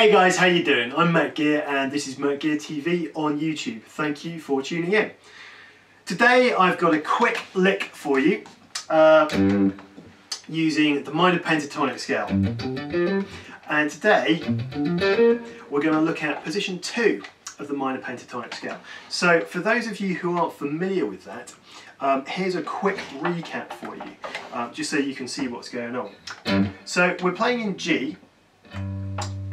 Hey guys, how you doing? I'm Matt Gear and this is Matt Gear TV on YouTube. Thank you for tuning in. Today I've got a quick lick for you using the minor pentatonic scale. And today we're going to look at position 2 of the minor pentatonic scale. So for those of you who aren't familiar with that, here's a quick recap for you, just so you can see what's going on. So we're playing in G,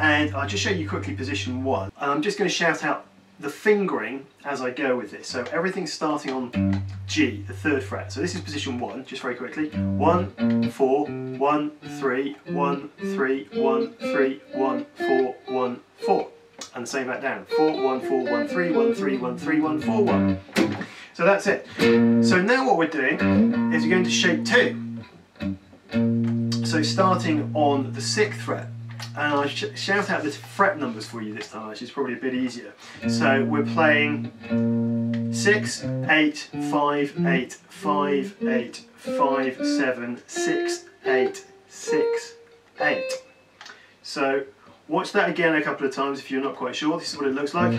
and I'll just show you quickly position 1. And I'm just going to shout out the fingering as I go with this. So everything's starting on G, the 3rd fret. So this is position 1, just very quickly. 1, 4, 1, 3, 1, 3, 1, 3, 1, 4, 1, 4. And the same back down. 4, 1, 4, 1, 3, 1, 3, 1, 3, 1, 4, 1. So that's it. So now what we're doing is we're going to shape 2. So starting on the 6th fret. And I'll shout out the fret numbers for you this time, which is probably a bit easier. So we're playing 6, 8, 5, 8, 5, 8, 5, 7, 6, 8, 6, 8. So watch that again a couple of times if you're not quite sure. This is what it looks like.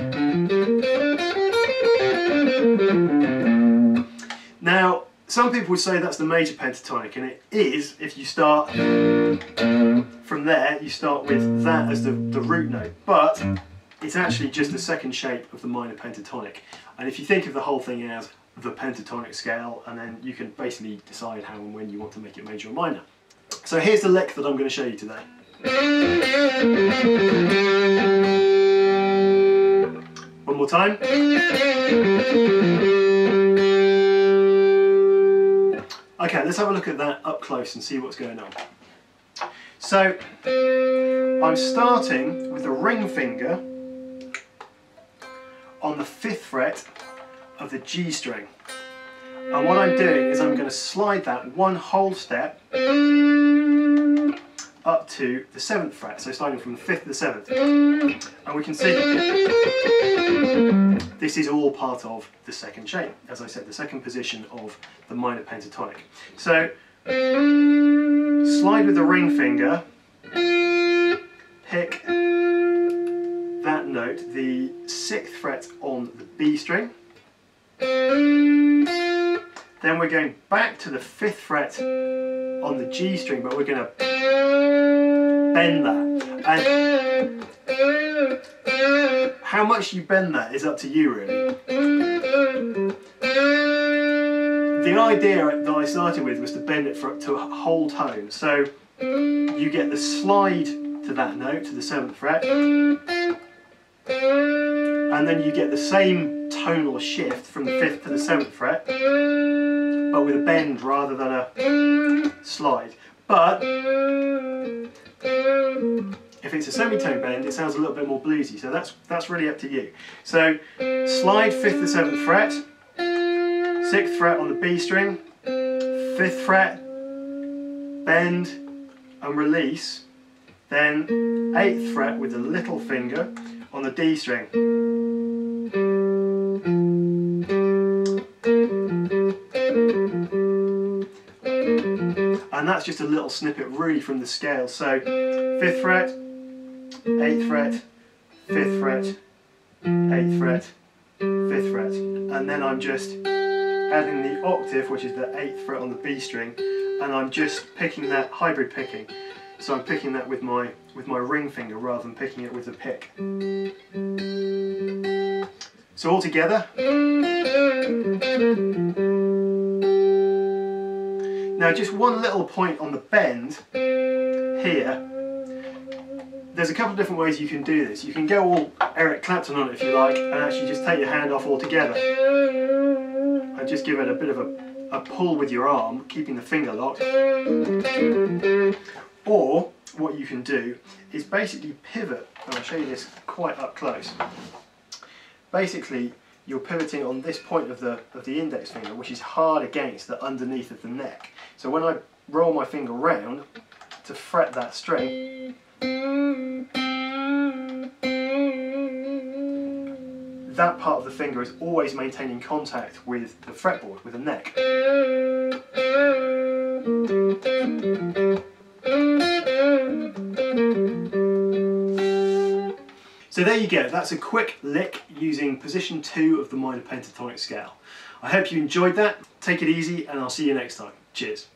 Now, some people would say that's the major pentatonic, and it is if you start from there, you start with that as the root note, but it's actually just the 2nd shape of the minor pentatonic. And if you think of the whole thing as the pentatonic scale, and then you can basically decide how and when you want to make it major or minor. So here's the lick that I'm going to show you today. One more time. Okay, let's have a look at that up close and see what's going on. So, I'm starting with the ring finger on the 5th fret of the G string. And what I'm doing is I'm going to slide that one whole step up to the 7th fret, so starting from the 5th to the 7th. And we can see this is all part of the 2nd shape, as I said, the 2nd position of the minor pentatonic. So, slide with the ring finger, pick that note, the 6th fret on the B string. Then we're going back to the 5th fret on the G string, but we're going to bend that. And how much you bend that is up to you, really. The idea that I started with was to bend it to a whole tone. So you get the slide to that note, to the 7th fret, and then you get the same tonal shift from the 5th to the 7th fret, but with a bend rather than a slide. But if it's a semitone bend, it sounds a little bit more bluesy, so that's really up to you. So slide 5th to 7th fret, 6th fret on the B string, 5th fret, bend and release, then 8th fret with the little finger on the D string. And that's just a little snippet really from the scale. So 5th fret, 8th fret, 5th fret, 8th fret, 5th fret. And then I'm just adding the octave, which is the 8th fret on the B string, and I'm just picking that, hybrid picking. So I'm picking that with my ring finger rather than picking it with the pick. So all together. Now just one little point on the bend here. There's a couple of different ways you can do this. You can go all Eric Clapton on it if you like, and actually just take your hand off altogether. And just give it a bit of a pull with your arm, keeping the finger locked. Or what you can do is basically pivot, and I'll show you this quite up close. Basically, you're pivoting on this point of the index finger, which is hard against the underneath of the neck. So when I roll my finger round to fret that string, that part of the finger is always maintaining contact with the fretboard, with the neck. So there you go, that's a quick lick using position 2 of the minor pentatonic scale. I hope you enjoyed that. Take it easy and I'll see you next time. Cheers.